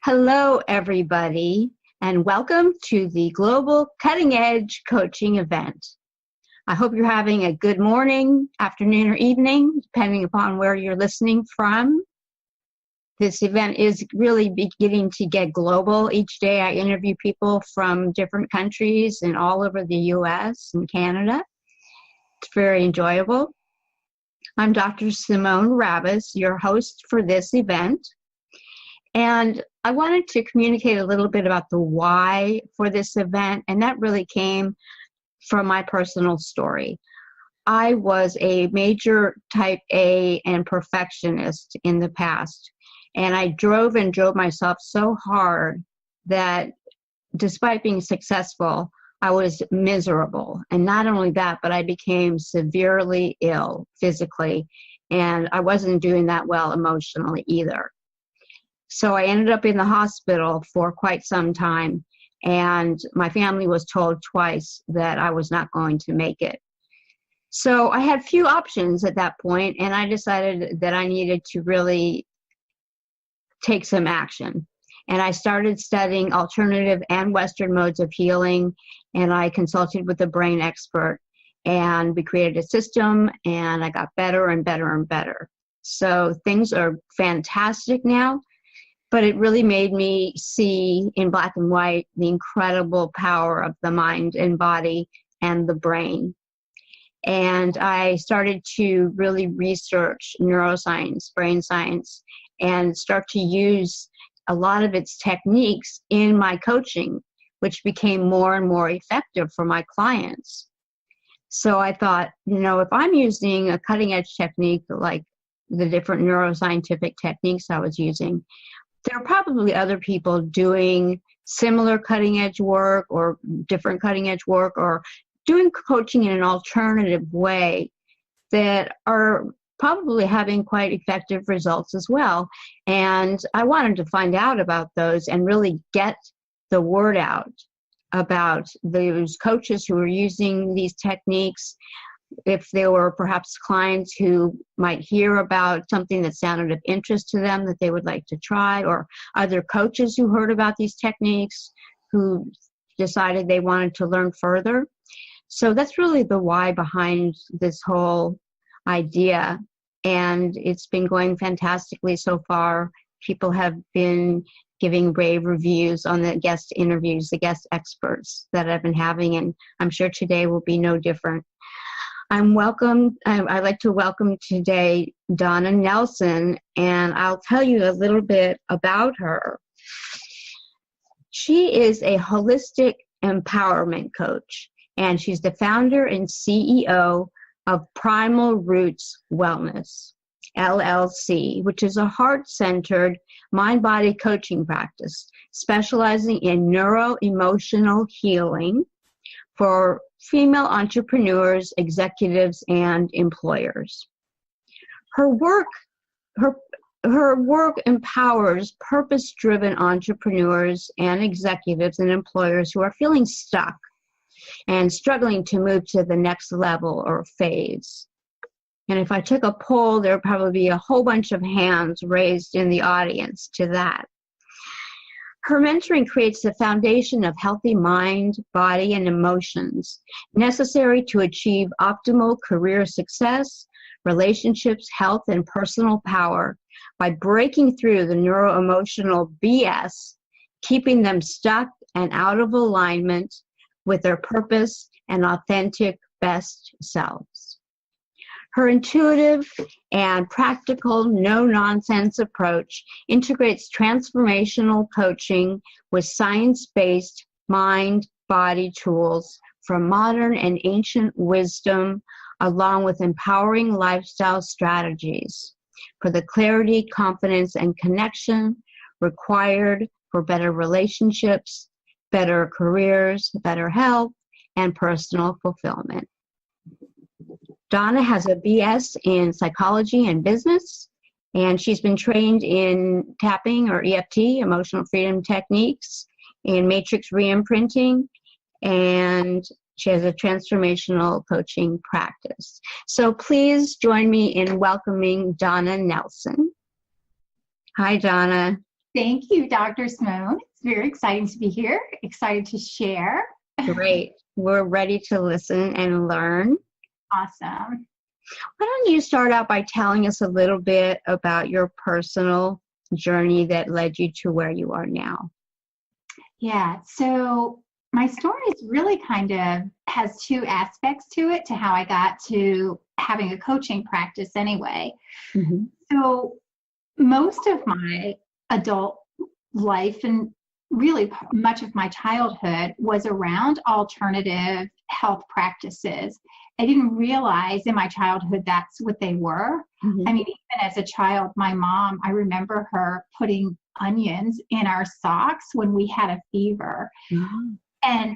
Hello, everybody, and welcome to the Global Cutting Edge Coaching event. I hope you're having a good morning, afternoon, or evening, depending upon where you're listening from. This event is really beginning to get global. Each day I interview people from different countries and all over the U.S. and Canada. It's very enjoyable. I'm Dr. Simone Ravicz, your host for this event. And I wanted to communicate a little bit about the why for this event, and that really came from my personal story. I was a major type A and perfectionist in the past, and I drove myself so hard that despite being successful, I was miserable. And not only that, but I became severely ill physically, and I wasn't doing that well emotionally either. So I ended up in the hospital for quite some time, and my family was told twice that I was not going to make it. So I had few options at that point, and I decided that I needed to really take some action. And I started studying alternative and Western modes of healing, and I consulted with a brain expert, and we created a system, and I got better and better and better. So things are fantastic now. But it really made me see in black and white the incredible power of the mind and body and the brain. And I started to really research neuroscience, brain science, and start to use a lot of its techniques in my coaching, which became more and more effective for my clients. So I thought, if I'm using a cutting edge technique like the different neuroscientific techniques I was using, there are probably other people doing similar cutting edge work or different cutting edge work or doing coaching in an alternative way that are probably having quite effective results as well. And I wanted to find out about those and really get the word out about those coaches who are using these techniques. If there were perhaps clients who might hear about something that sounded of interest to them that they would like to try, or other coaches who heard about these techniques who decided they wanted to learn further. So that's really the why behind this whole idea. And it's been going fantastically so far. People have been giving rave reviews on the guest interviews, the guest experts that I've been having, and I'm sure today will be no different. I'd like to welcome today Donna Nelson, and I'll tell you a little bit about her. She is a holistic empowerment coach, and she's the founder and CEO of Primal Roots Wellness, LLC, which is a heart-centered mind-body coaching practice specializing in neuro-emotional healing for female entrepreneurs, executives, and employers. Her work empowers purpose-driven entrepreneurs and executives and employers who are feeling stuck and struggling to move to the next level or phase. And if I took a poll, there would probably be a whole bunch of hands raised in the audience to that. Her mentoring creates the foundation of healthy mind, body, and emotions necessary to achieve optimal career success, relationships, health, and personal power by breaking through the neuro-emotional BS, keeping them stuck and out of alignment with their purpose and authentic best selves. Her intuitive and practical, no-nonsense approach integrates transformational coaching with science-based mind-body tools from modern and ancient wisdom, along with empowering lifestyle strategies for the clarity, confidence, and connection required for better relationships, better careers, better health, and personal fulfillment. Donna has a BS in psychology and business, and she's been trained in tapping or EFT, emotional freedom techniques, in matrix re-imprinting, and she has a transformational coaching practice. So please join me in welcoming Donna Nelson. Hi, Donna. Thank you, Dr. Simone. It's very exciting to be here, excited to share. Great. We're ready to listen and learn. Awesome. Why don't you start out by telling us a little bit about your personal journey that led you to where you are now? Yeah, so my story is really kind of has two aspects to it, to how I got to having a coaching practice anyway. Mm-hmm. So most of my adult life and really much of my childhood was around alternative health practices. I didn't realize in my childhood that's what they were. Mm-hmm. I mean, even as a child, my mom, I remember her putting onions in our socks when we had a fever. Mm-hmm. And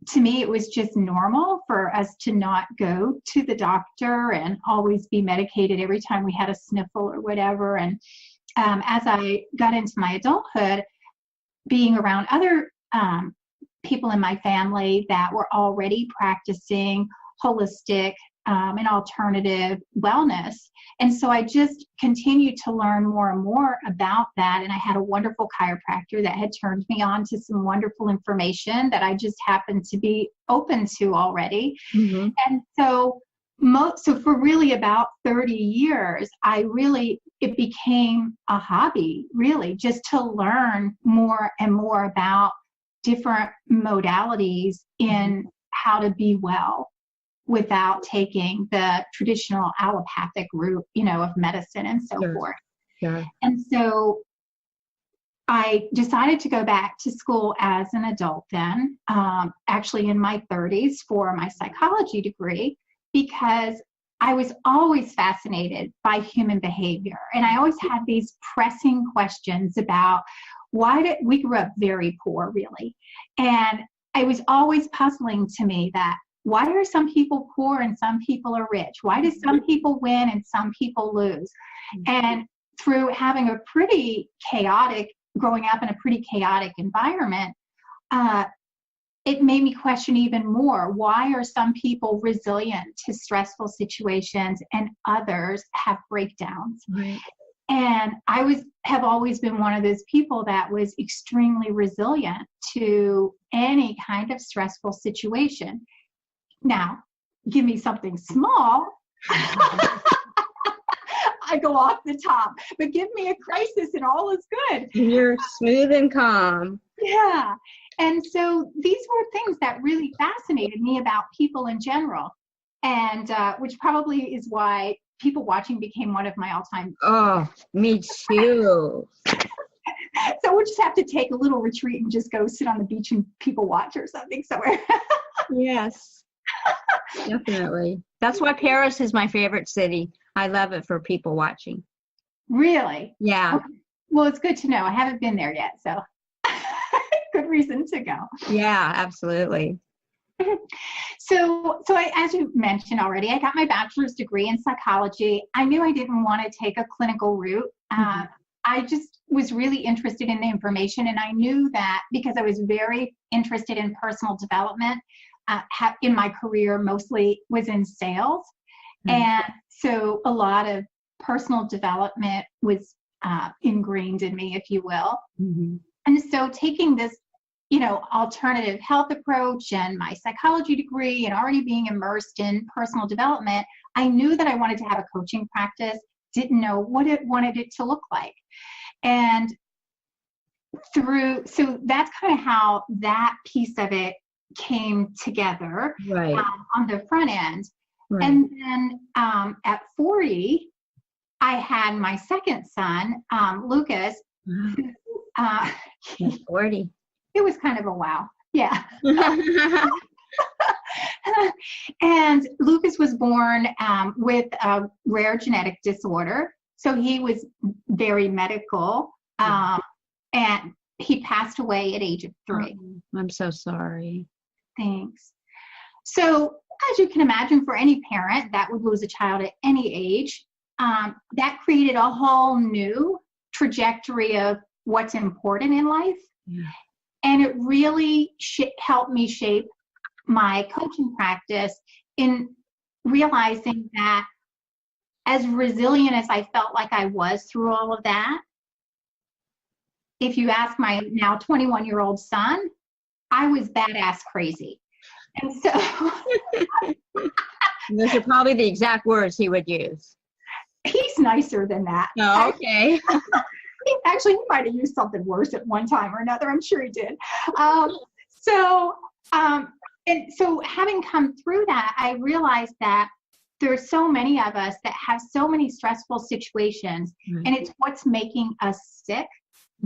to me, it was just normal for us to not go to the doctor and always be medicated every time we had a sniffle or whatever. And as I got into my adulthood, being around other people in my family that were already practicing holistic and alternative wellness. And so I just continued to learn more and more about that. And I had a wonderful chiropractor that had turned me on to some wonderful information that I just happened to be open to already. Mm-hmm. And so for really about 30 years, it became a hobby, really, just to learn more and more about different modalities in how to be well without taking the traditional allopathic route, of medicine and so forth. Sure. And so I decided to go back to school as an adult then, actually in my 30s for my psychology degree, because I was always fascinated by human behavior. And I always had these pressing questions about we grew up very poor, really. And it was always puzzling to me that why are some people poor and some people are rich? Why do some people win and some people lose? And through having growing up in a pretty chaotic environment, it made me question even more, why are some people resilient to stressful situations and others have breakdowns? Right. And I have always been one of those people that was extremely resilient to any kind of stressful situation. Now, give me something small, I go off the top, but give me a crisis and all is good. You're smooth and calm. Yeah. And so these were things that really fascinated me about people in general, and which probably is why people watching became one of my all-time. Oh, me too. So we'll just have to take a little retreat and just go sit on the beach and people watch or something somewhere. Yes, definitely. That's why Paris is my favorite city. I love it for people watching. Really? Yeah. Okay. Well, it's good to know. I haven't been there yet, so good reason to go. Yeah, absolutely. So as you mentioned already, I got my bachelor's degree in psychology. I knew I didn't want to take a clinical route. I just was really interested in the information, and I knew that because I was very interested in personal development in my career, mostly was in sales. And so a lot of personal development was ingrained in me, if you will. And so taking this, alternative health approach and my psychology degree and already being immersed in personal development, I knew that I wanted to have a coaching practice, didn't know what it wanted it to look like. And so that's kind of how that piece of it came together, right, on the front end. Right. And then at 40, I had my second son, Lucas. At 40. It was kind of a wow. Yeah. And Lucas was born with a rare genetic disorder. So he was very medical. And he passed away at age of 3. Oh, I'm so sorry. Thanks. So as you can imagine, for any parent that would lose a child at any age, that created a whole new trajectory of what's important in life. Yeah. And it really helped me shape my coaching practice in realizing that as resilient as I felt like I was through all of that, if you ask my now 21-year-old son, I was badass crazy. And so those are probably the exact words he would use. He's nicer than that. Oh, okay. Actually, he might have used something worse at one time or another. I'm sure he did. And so having come through that, I realized that there's so many of us that have so many stressful situations, and it's what's making us sick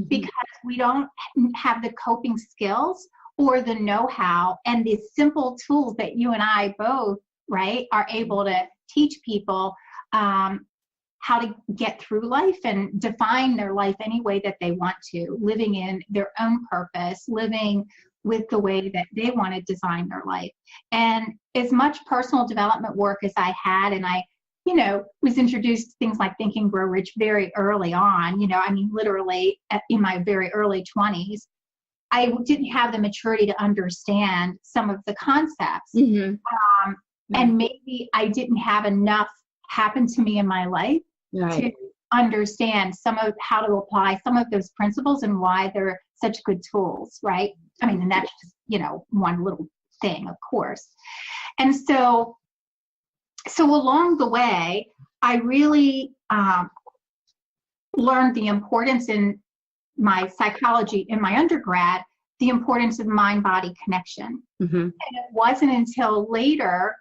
because we don't have the coping skills or the know-how and the simple tools that you and I both, right, are able to teach people how to get through life and define their life any way that they want to, living in their own purpose, living with the way that they want to design their life. And as much personal development work as I had, and I, was introduced to things like Think and Grow Rich very early on, literally in my very early 20s, I didn't have the maturity to understand some of the concepts. And maybe I didn't have enough happen to me in my life to understand how to apply some of those principles and why they're such good tools, right? And that's just, one little thing, of course. And so along the way, I really learned the importance in my psychology in my undergrad, the importance of mind-body connection. And it wasn't until later,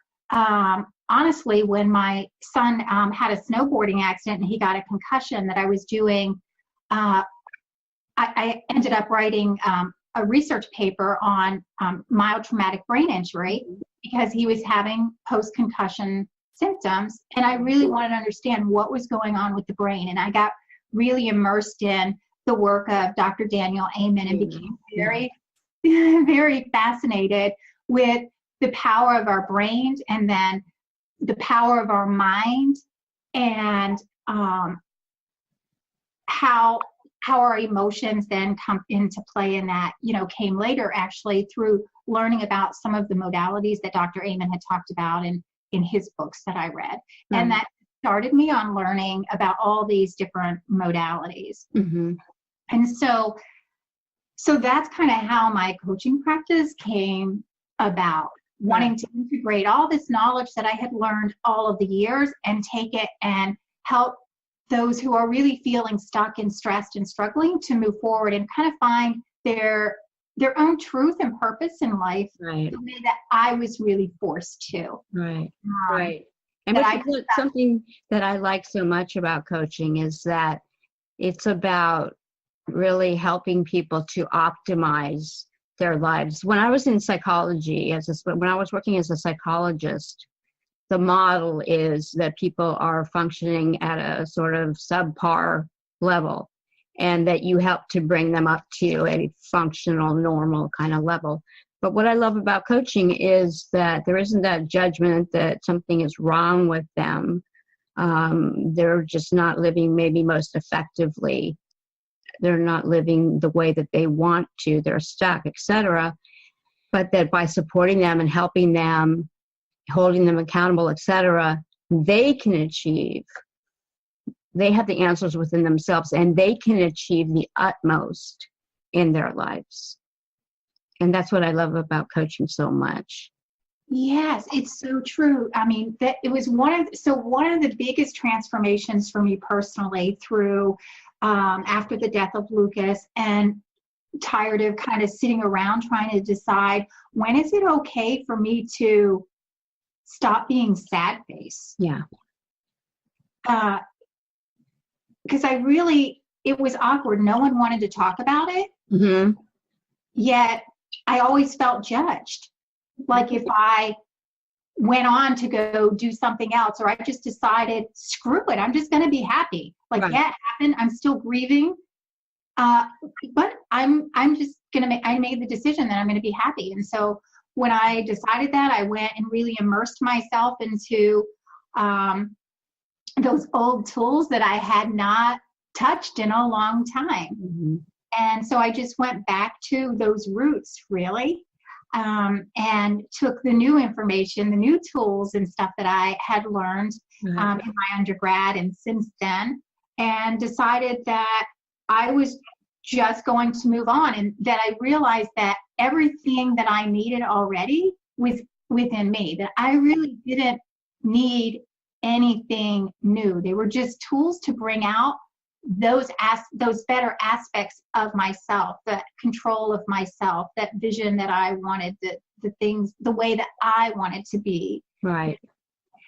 honestly, when my son had a snowboarding accident and he got a concussion, that I was doing, I ended up writing a research paper on mild traumatic brain injury because he was having post-concussion symptoms. And I really wanted to understand what was going on with the brain. And I got really immersed in the work of Dr. Daniel Amen and became very, very fascinated with the power of our brains and then the power of our mind and how our emotions then come into play in that, came later actually through learning about some of the modalities that Dr. Amen had talked about in his books that I read. And that started me on learning about all these different modalities. And so that's kind of how my coaching practice came about, wanting to integrate all this knowledge that I had learned all of the years and take it and help those who are really feeling stuck and stressed and struggling to move forward and kind of find their own truth and purpose in life the way that I was really forced to. And something that I like so much about coaching is that it's about really helping people to optimize their lives. When I was in psychology, when I was working as a psychologist, the model is that people are functioning at a sort of subpar level and that you help to bring them up to a functional, normal kind of level. But what I love about coaching is that there isn't that judgment that something is wrong with them. They're just not living maybe most effectively. They're not living the way that they want to. They're stuck, etc. But that by supporting them and helping them, holding them accountable, etc., they can achieve. They have the answers within themselves, and they can achieve the utmost in their lives. And that's what I love about coaching so much. Yes, it's so true. That it was one of the biggest transformations for me personally through after the death of Lucas, and tired of kind of sitting around trying to decide when is it okay for me to stop being sad face. Because it was awkward. No one wanted to talk about it. Yet I always felt judged. Like if I went on to go do something else, or I just decided, screw it, I'm just going to be happy. Yeah, it happened. I'm still grieving. But I made the decision that I'm going to be happy. And so when I decided that, I went and really immersed myself into those old tools that I had not touched in a long time. And so I just went back to those roots, really, and took the new information, the new tools and stuff that I had learned in my undergrad and since then, and decided that I was just going to move on, and that I realized that everything that I needed already was within me, that I really didn't need anything new. They were just tools to bring out those better aspects of myself, the control of myself, that vision that I wanted, the things, the way that I wanted to be. Right.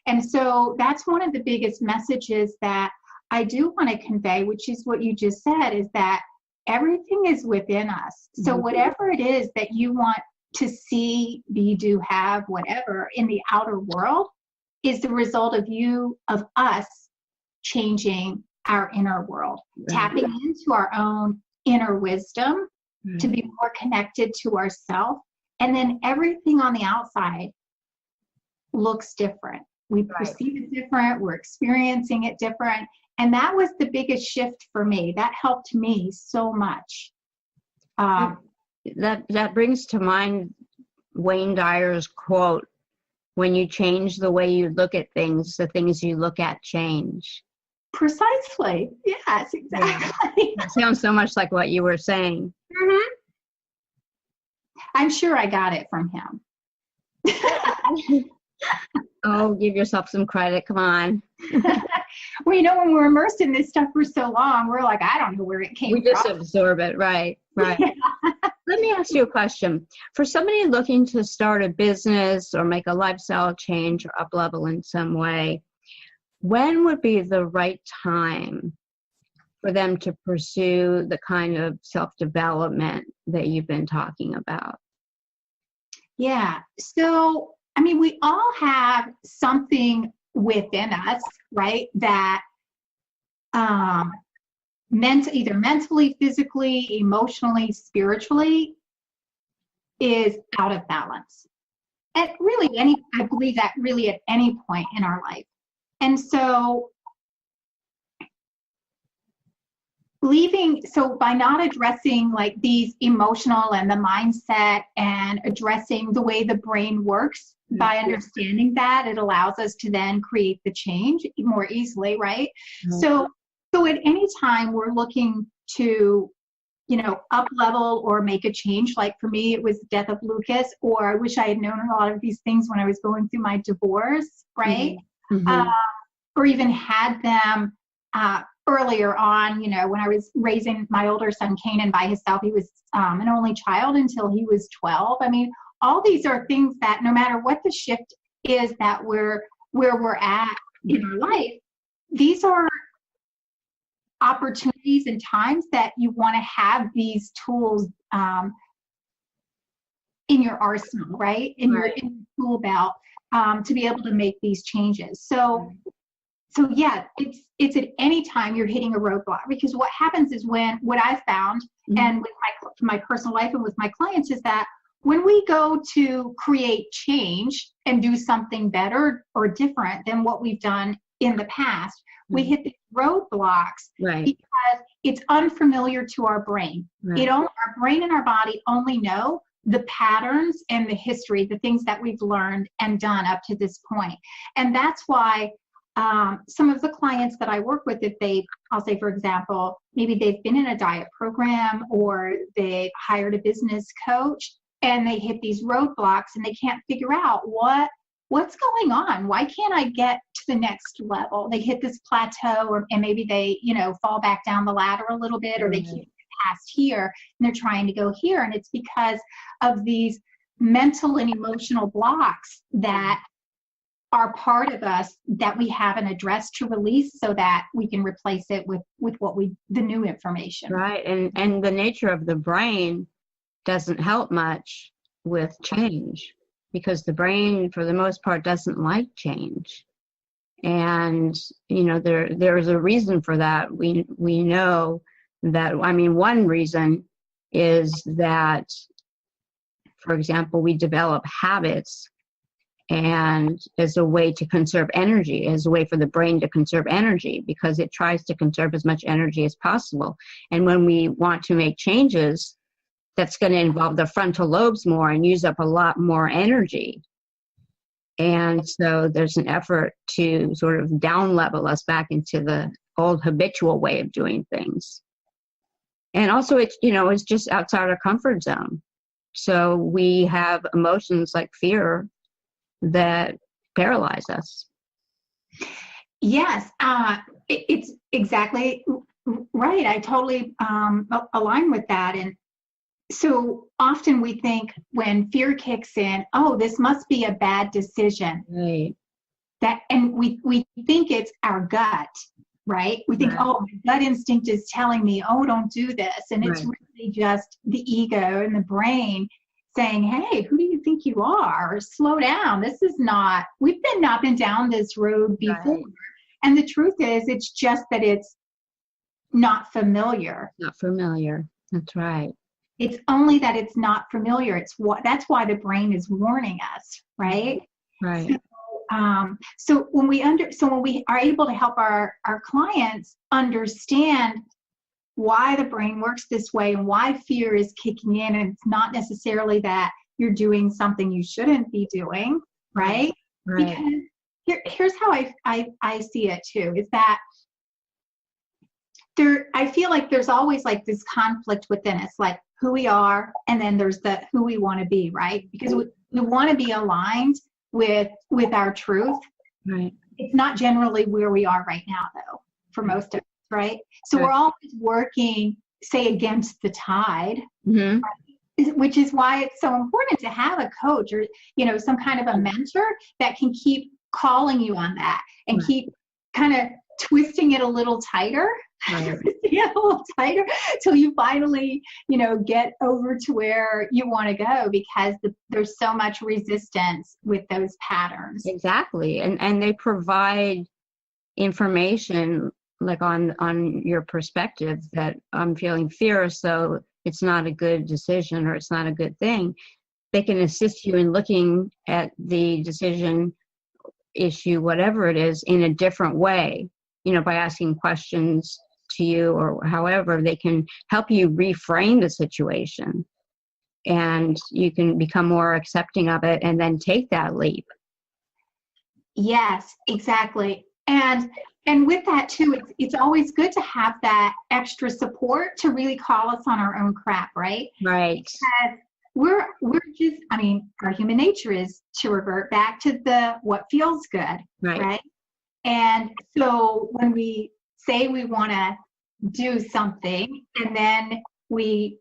And so that's one of the biggest messages that I do want to convey, which is what you just said, is that everything is within us. So whatever it is that you want to see, be, do, have, whatever in the outer world is the result of us changing our inner world, tapping into our own inner wisdom to be more connected to ourselves. And then everything on the outside looks different. We perceive it different. We're experiencing it different. And that was the biggest shift for me. That helped me so much. That brings to mind Wayne Dyer's quote, "When you change the way you look at things, the things you look at change." Precisely. Yes, exactly. That sounds so much like what you were saying. Mm-hmm. I'm sure I got it from him. Oh, give yourself some credit. Come on. Well, when we're immersed in this stuff for so long, we're like, I don't know where it came from. We just absorb it. Right. Yeah. Let me ask you a question. For somebody looking to start a business or make a lifestyle change or up level in some way, when would be the right time for them to pursue the kind of self-development that you've been talking about? Yeah. So, we all have something within us, right, that either mentally, physically, emotionally, spiritually is out of balance. At really I believe that really at any point in our life. And so by not addressing like these emotional and the mindset and addressing the way the brain works, by understanding that, it allows us to then create the change more easily, right? Mm-hmm. So at any time we're looking to, up level or make a change, like for me, it was the death of Lucas, or I wish I had known a lot of these things when I was going through my divorce, right? Mm-hmm. Or even had them earlier on, when I was raising my older son, Kanan, by himself. He was an only child until he was 12. All these are things that no matter what the shift is that where we're at in our life, these are opportunities and times that you want to have these tools in your arsenal, right? In your tool belt to be able to make these changes. So yeah, it's at any time you're hitting a roadblock, because what happens is what I found and with my personal life and with my clients is that when we go to create change and do something better or different than what we've done in the past, we hit the roadblocks because it's unfamiliar to our brain. Our brain and our body only know the patterns and the history, the things that we've learned and done up to this point. And that's why some of the clients that I work with, I'll say, for example, maybe they've been in a diet program or they've hired a business coach, and they hit these roadblocks and they can't figure out what's going on. Why can't I get to the next level? They hit this plateau, and maybe they, fall back down the ladder a little bit, or they keep past here and they're trying to go here. And it's because of these mental and emotional blocks that are part of us that we haven't addressed to release, so that we can replace it with the new information. Right. And the nature of the brain doesn't help much with change, because the brain, for the most part, doesn't like change. And, there's a reason for that. We know that, one reason is that, for example, we develop habits, and as a way to conserve energy, as a way for the brain to conserve energy, because it tries to conserve as much energy as possible. And when we want to make changes, that's going to involve the frontal lobes more and use up a lot more energy. And so there's an effort to sort of down level us back into the old habitual way of doing things. And also it's just outside our comfort zone. So we have emotions like fear that paralyze us. Yes, it's exactly right. I totally align with that. And so often we think when fear kicks in, oh, this must be a bad decision. Right. And we think it's our gut, right? We think, Right. oh, my gut instinct is telling me, oh, don't do this. And it's Right. really just the ego and the brain saying, hey, who do you think you are? Slow down. This is not, we've been up and down this road before. Right. And the truth is, it's just that it's not familiar. Not familiar. That's right. It's only that it's not familiar. That's why the brain is warning us, right? Right. So when we are able to help our clients understand why the brain works this way and why fear is kicking in, and it's not necessarily that you're doing something you shouldn't be doing, right? Right. Because here's how I see it too, is that I feel like there's always like this conflict within us, like who we are, and then there's the who we want to be, right? Because we want to be aligned with our truth. Right. It's not generally where we are right now, though, for most of us, right? So we're always working, say, against the tide, Mm-hmm. right? Which is why it's so important to have a coach or, some kind of a mentor that can keep calling you on that and keep kind of twisting it a little tighter. Right. Yeah, a little tighter till you finally, get over to where you want to go, because there's so much resistance with those patterns. Exactly. And they provide information like on your perspective that I'm feeling fear, so it's not a good decision or it's not a good thing. They can assist you in looking at the decision, issue, whatever it is, in a different way, by asking questions to you, or however they can help you reframe the situation, and you can become more accepting of it and then take that leap. Yes, exactly. And with that too, it's always good to have that extra support to really call us on our own crap, right? Right. Because we're just, our human nature is to revert back to what feels good, right? And so when we say we want to do something, and then we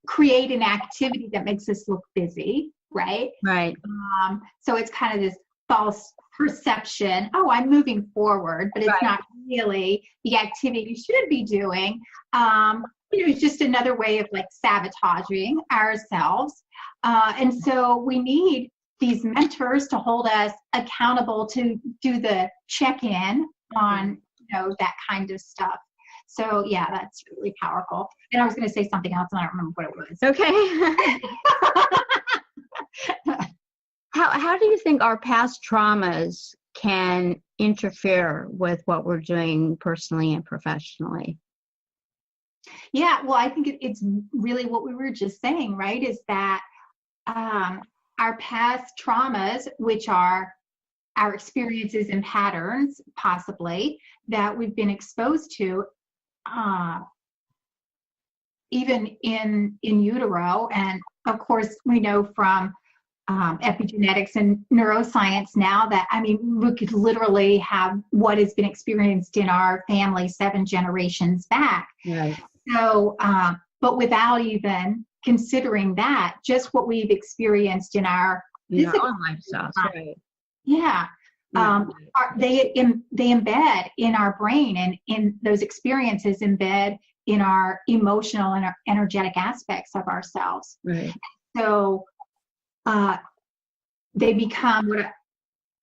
create an activity that makes us look busy, right? Right. So it's kind of this false perception, oh, I'm moving forward, but it's not really the activity you should be doing. It's just another way of like sabotaging ourselves. And so we need these mentors to hold us accountable, to do the check-in on, that kind of stuff. So yeah, that's really powerful. And I was going to say something else and I don't remember what it was. Okay. How do you think our past traumas can interfere with what we're doing personally and professionally? Yeah, well, I think it's really what we were just saying, right? Is that our past traumas, which are our experiences and patterns, possibly, that we've been exposed to, even in utero. And of course, we know from epigenetics and neuroscience now that, we could literally have what has been experienced in our family 7 generations back. Right. So, but without even considering that, just what we've experienced in our physical lifestyle, right? Yeah. They embed in our brain, and in those experiences embed in our emotional and our energetic aspects of ourselves. Right. So they become what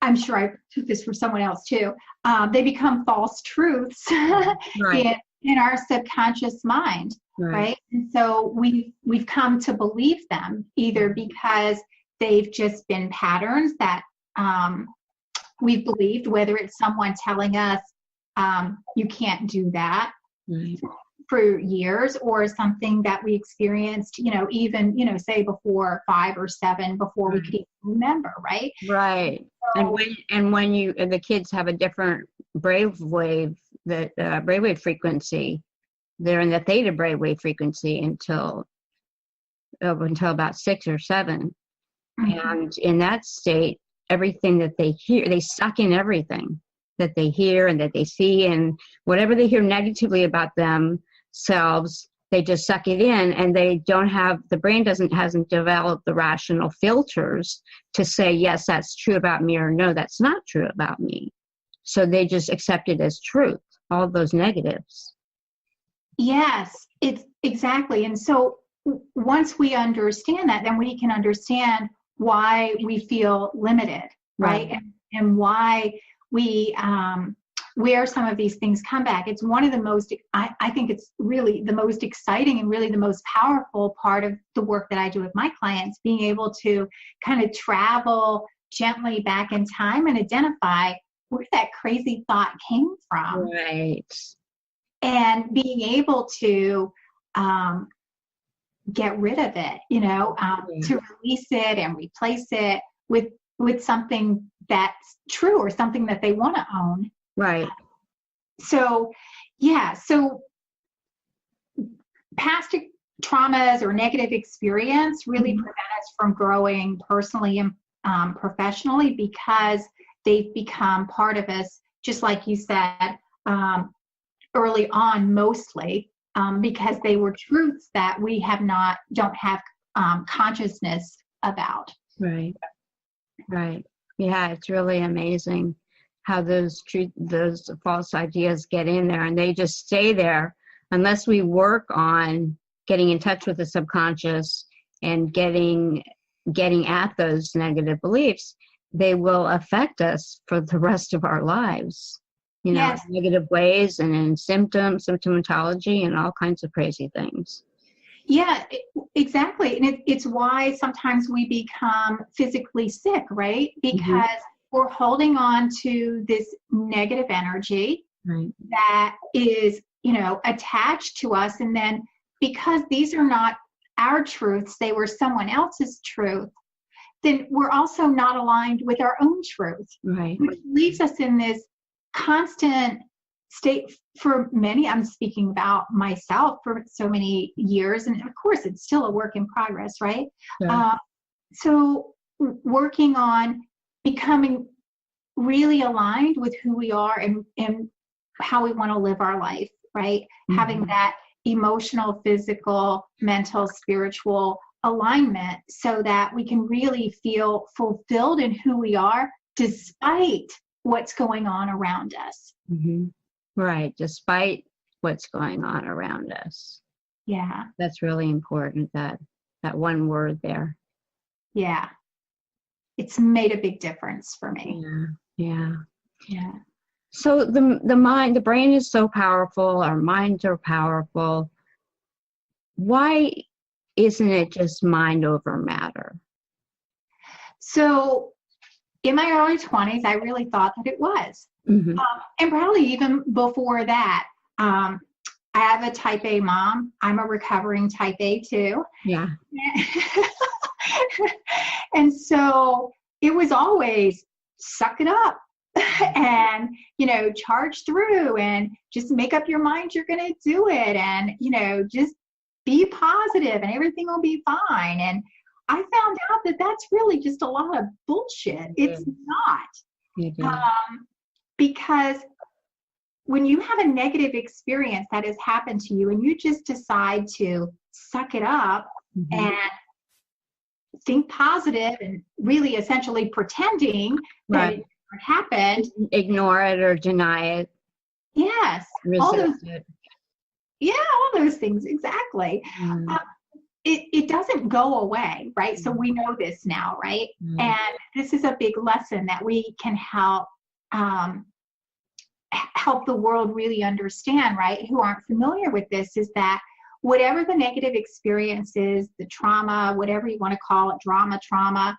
I'm sure I took this from someone else too. They become false truths in our subconscious mind, right? And so we've come to believe them, either because they've just been patterns that we've believed, whether it's someone telling us you can't do that for years, or something that we experienced, even, say before 5 or 7, before we could even remember, right? Right. So, and when the kids have a different brainwave frequency, they're in the theta brainwave frequency until about 6 or 7. Mm-hmm. And in that state, everything that they hear, they suck in everything that they hear and that they see, and whatever they hear negatively about themselves, they just suck it in, and they don't have, the brain hasn't developed the rational filters to say, yes, that's true about me, or no, that's not true about me. So they just accept it as truth, all those negatives. Yes, it's exactly. And so once we understand that, then we can understand why we feel limited, right? And why we, where some of these things come back. It's one of the most, I think it's really the most exciting and really the most powerful part of the work that I do with my clients, being able to kind of travel gently back in time and identify where that crazy thought came from. Right. And being able to get rid of it, to release it and replace it with something that's true or something that they want to own. Right. So past traumas or negative experience really prevent us from growing personally and professionally, because they've become part of us, just like you said, early on, mostly because they were truths that we don't have consciousness about. Right. Yeah, it's really amazing how those false ideas get in there, and they just stay there unless we work on getting in touch with the subconscious and getting at those negative beliefs. They will affect us for the rest of our lives, Yes. in negative ways, and in symptomatology and all kinds of crazy things. Yeah, exactly. And it's why sometimes we become physically sick, right? Because we're holding on to this negative energy that is, attached to us. And then because these are not our truths, they were someone else's truth, then we're also not aligned with our own truth. Right. Which leaves us in this constant state for many. I'm speaking about myself for so many years, and of course it's still a work in progress, right? Sure. So working on becoming really aligned with who we are and how we want to live our life, right? Having that emotional, physical, mental, spiritual alignment so that we can really feel fulfilled in who we are despite what's going on around us. Right, despite what's going on around us. Yeah. That's really important, that one word there. Yeah. It's made a big difference for me. Yeah. So the brain is so powerful, our minds are powerful. Why isn't it just mind over matter? So in my early 20s, I really thought that it was. And probably even before that, I have a type A mom. I'm a recovering type A too. Yeah. And so it was always suck it up and, charge through and just make up your mind you're going to do it. And, just be positive and everything will be fine. And I found out that that's really just a lot of bullshit. It's not. Because when you have a negative experience that has happened to you and you just decide to suck it up and think positive and really essentially pretending that it happened. Ignore it or deny it. Yes. Resist it. Yeah, all those things, exactly. It doesn't go away, right? So we know this now, right? And this is a big lesson that we can help the world really understand, right? Who aren't familiar with this, is that whatever the negative experience is, the trauma, whatever you want to call it, trauma,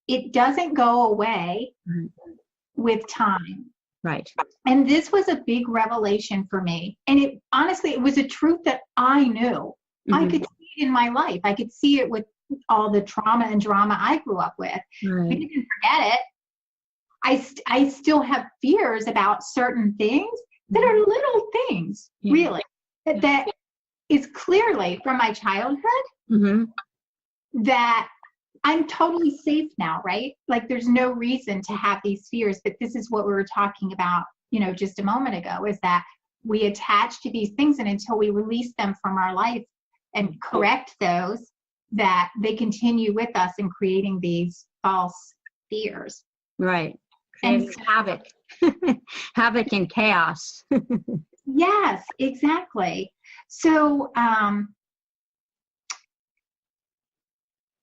it doesn't go away with time. Right. And this was a big revelation for me. And it honestly, it was a truth that I knew. I could see it in my life. I could see it with all the trauma and drama I grew up with. I didn't forget it. I still have fears about certain things that are little things, really. that is clearly from my childhood Mm-hmm. that I'm totally safe now, right? Like there's no reason to have these fears, but this is what we were talking about, just a moment ago, is that we attach to these things, and until we release them from our life and correct those, that they continue with us in creating these false fears. Right. And Creating havoc. Havoc and chaos. yes, exactly. So,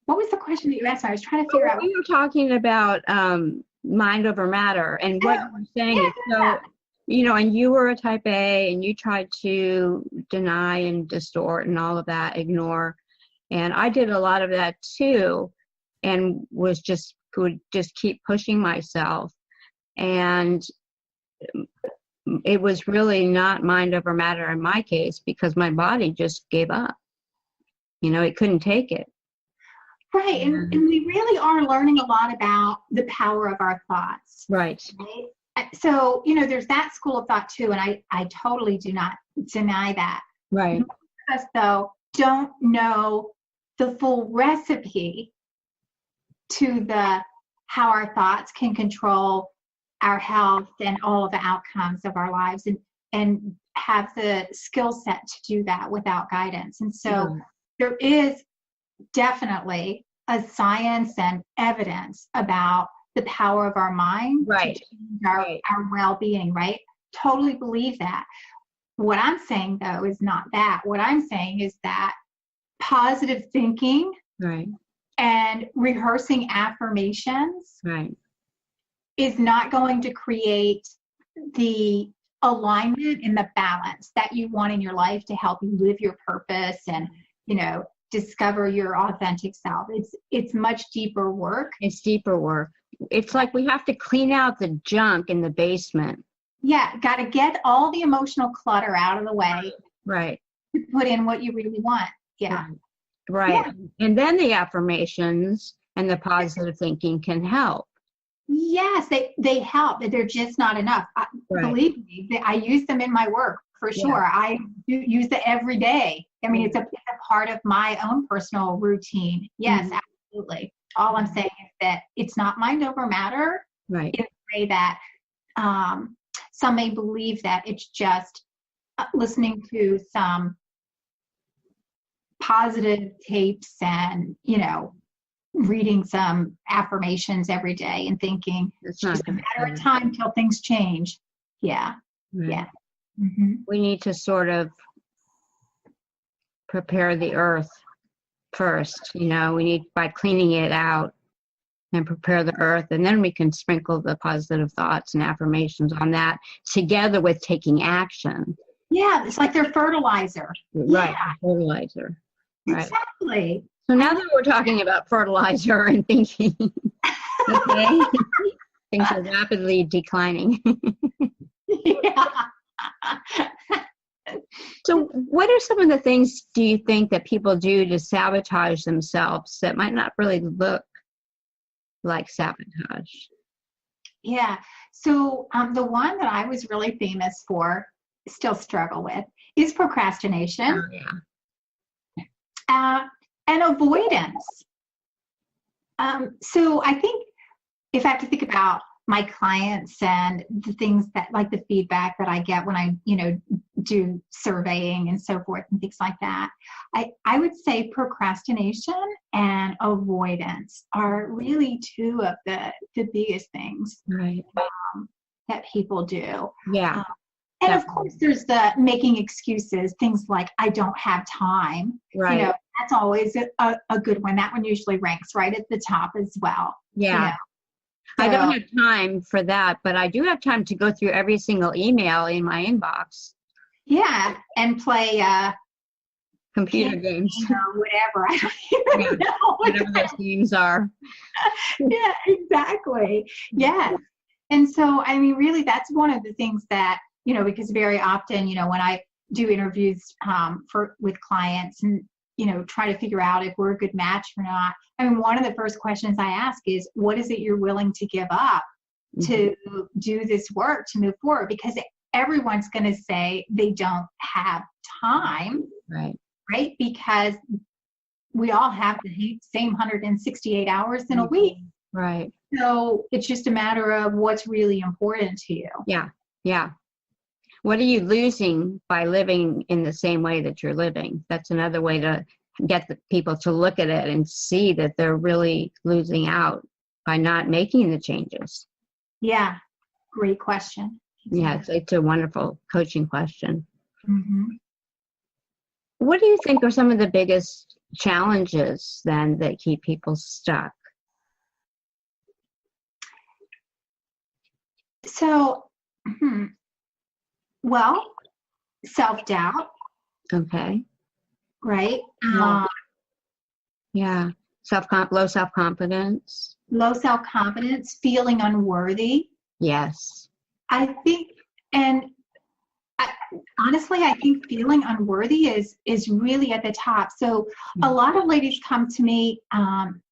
what was the question that you asked? I was trying to figure out. We were talking about mind over matter, and what you were saying is so, and you were a type A, and you tried to deny and distort and all of that, ignore. And I did a lot of that too, and would just keep pushing myself. And it was really not mind over matter in my case, because my body just gave up. It couldn't take it. Right. And we really are learning a lot about the power of our thoughts. Right. So, there's that school of thought too. And I totally do not deny that. Right. Most of us, though, don't know the full recipe to how our thoughts can control our health and all of the outcomes of our lives, and have the skill set to do that without guidance. And so there is definitely a science and evidence about the power of our mind to change our well-being, right? Totally believe that. What I'm saying, though, is not that. What I'm saying is that positive thinking and rehearsing affirmations is not going to create the alignment and the balance that you want in your life to help you live your purpose and, discover your authentic self. It's much deeper work. It's deeper work. It's like we have to clean out the junk in the basement. Yeah, got to get all the emotional clutter out of the way. Right. To put in what you really want. Yeah. Right. Yeah. And then the affirmations and the positive thinking can help. Yes, they help. They're just not enough. Believe me, I use them in my work for sure. I do use it every day. I mean, it's a part of my own personal routine. Yes, absolutely. All I'm saying is that it's not mind over matter. Right. In a way that some may believe that it's just listening to some positive tapes and, reading some affirmations every day and thinking it's just a matter of time till things change. Yeah. Right. Yeah. Mm-hmm. We need to sort of prepare the earth first. We need, by cleaning it out and prepare the earth, and then we can sprinkle the positive thoughts and affirmations on that together with taking action. Yeah. It's like their fertilizer. Right. Yeah. Fertilizer. Right. Exactly. So now that we're talking about fertilizer and thinking, okay, things are rapidly declining. Yeah. So what are some of the things do you think that people do to sabotage themselves that might not really look like sabotage? Yeah. So the one that I was really famous for, still struggle with, is procrastination. Oh, yeah. And avoidance. So I think if I have to think about my clients and the things that, like the feedback that I get when I, do surveying and so forth and things like that, I would say procrastination and avoidance are really two of the biggest things that people do. Yeah. And of course, there's the making excuses, things like, I don't have time. Right. That's always a good one. That one usually ranks right at the top as well. Yeah. I don't have time for that, but I do have time to go through every single email in my inbox. Yeah. And play computer games or whatever. I don't even know whatever those games are. Yeah, exactly. Yes. And so, I mean, really, that's one of the things that, because very often, when I do interviews with clients and, try to figure out if we're a good match or not. I mean, one of the first questions I ask is, what is it you're willing to give up to do this work, to move forward? Because everyone's going to say they don't have time, right? Because we all have the same 168 hours in a week. Right. So it's just a matter of what's really important to you. Yeah. Yeah. What are you losing by living in the same way that you're living? That's another way to get the people to look at it and see that they're really losing out by not making the changes. Yeah. Great question. Yeah, it's a wonderful coaching question. Mm-hmm. What do you think are some of the biggest challenges then that keep people stuck? So, well, self-doubt. Okay. Right? Yeah. Low self-confidence. Low self-confidence, feeling unworthy. Yes. I think, honestly, I think feeling unworthy is really at the top. So a lot of ladies come to me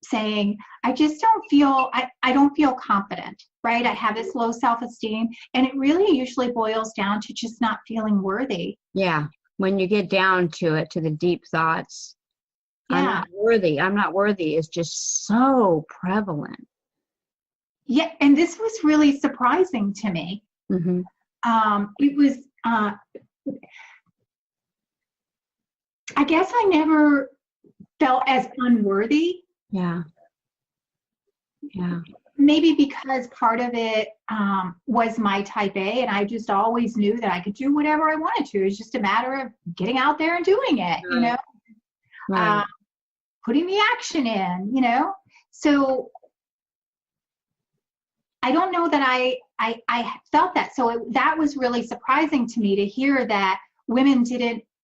saying, I just don't feel, I don't feel confident, right? I have this low self-esteem, and it really usually boils down to just not feeling worthy. Yeah. When you get down to it, to the deep thoughts, yeah. I'm not worthy is just so prevalent. Yeah. And this was really surprising to me. Mm-hmm. It was, I guess I never felt as unworthy. Yeah. Yeah. Maybe because part of it was my type A, and I just always knew that I could do whatever I wanted to. It's just a matter of getting out there and doing it, you know, putting the action in, you know. So I don't know that I felt that. So that was really surprising to me to hear that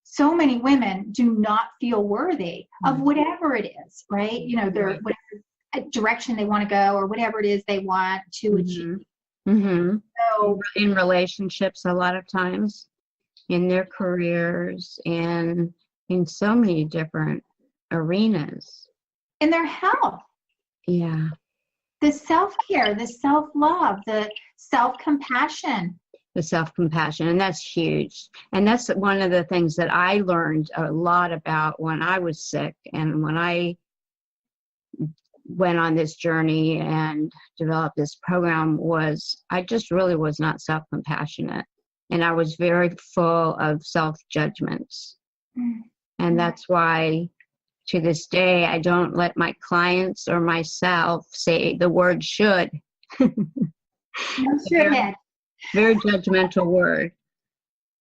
so many women do not feel worthy of whatever it is, right? You know, whatever direction they want to go or whatever it is they want to achieve. Mm-hmm. So in relationships, a lot of times, in their careers, and in so many different arenas. In their health. Yeah. The self-care, the self-love, the self-compassion. The self-compassion, and that's huge. And that's one of the things that I learned a lot about when I was sick and when I went on this journey and developed this program was I just really was not self-compassionate. And I was very full of self-judgments. Mm-hmm. And that's why to this day, I don't let my clients or myself say the word should. Very judgmental word.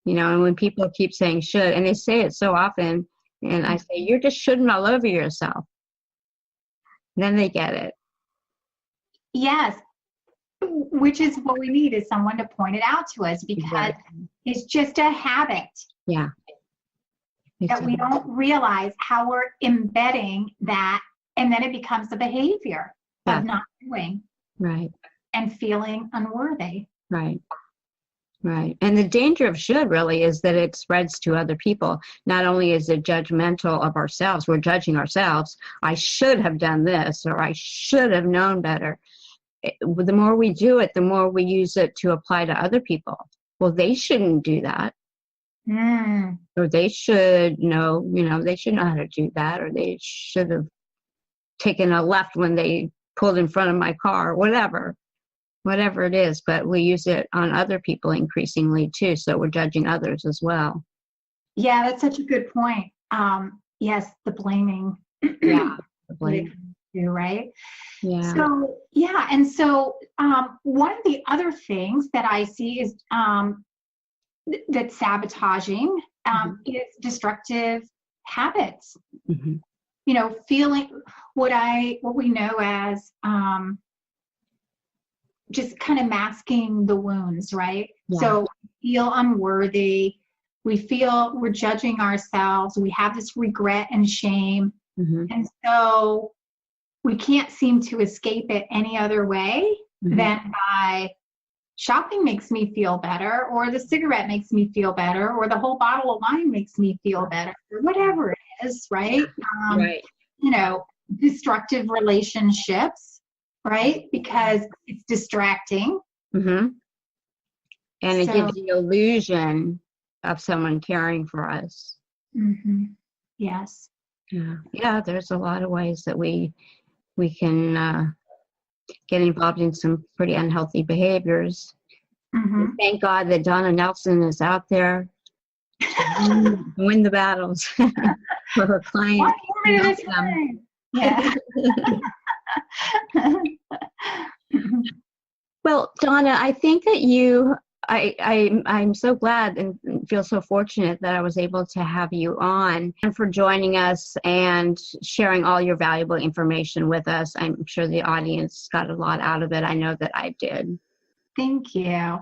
You know, and when people keep saying should, and they say it so often, and I say, you're just shoulding all over yourself. Then they get it. Yes. Which is what we need, is someone to point it out to us, because it's just a habit. Yeah. That we don't realize how we're embedding that, and then it becomes a behavior of not doing. Right. And feeling unworthy. Right. Right. And the danger of should really is that it spreads to other people. Not only is it judgmental of ourselves, we're judging ourselves. I should have done this, or I should have known better. The more we do it, the more we use it to apply to other people. Well, they shouldn't do that. Or they should know, they should know how to do that, or they should have taken a left when they pulled in front of my car, whatever it is. But we use it on other people increasingly too, so we're judging others as well. Yeah, that's such a good point. Yes, the blaming. Yeah, the blaming. Right? Yeah. So, yeah, and so one of the other things that I see is that's sabotaging is destructive habits. Mm-hmm. You know, feeling what we know as just kind of masking the wounds, right? Yeah. So we feel unworthy, we feel we're judging ourselves, we have this regret and shame, and so we can't seem to escape it any other way than by shopping makes me feel better, or the cigarette makes me feel better, or the whole bottle of wine makes me feel better, or whatever it is, right? Right. You know, destructive relationships, right? Because it's distracting. And it So, gives the illusion of someone caring for us. Yes. Yeah, there's a lot of ways that we can get involved in some pretty unhealthy behaviors. Thank God that Donna Nelson is out there to win the battles for her clients. Yeah. Well, Donna, I think that I'm so glad and feel so fortunate that I was able to have you on and for joining us and sharing all your valuable information with us. I'm sure the audience got a lot out of it. I know that I did. Thank you.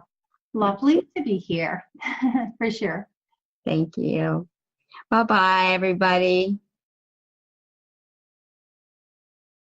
Lovely to be here, for sure. Thank you. Bye-bye, everybody.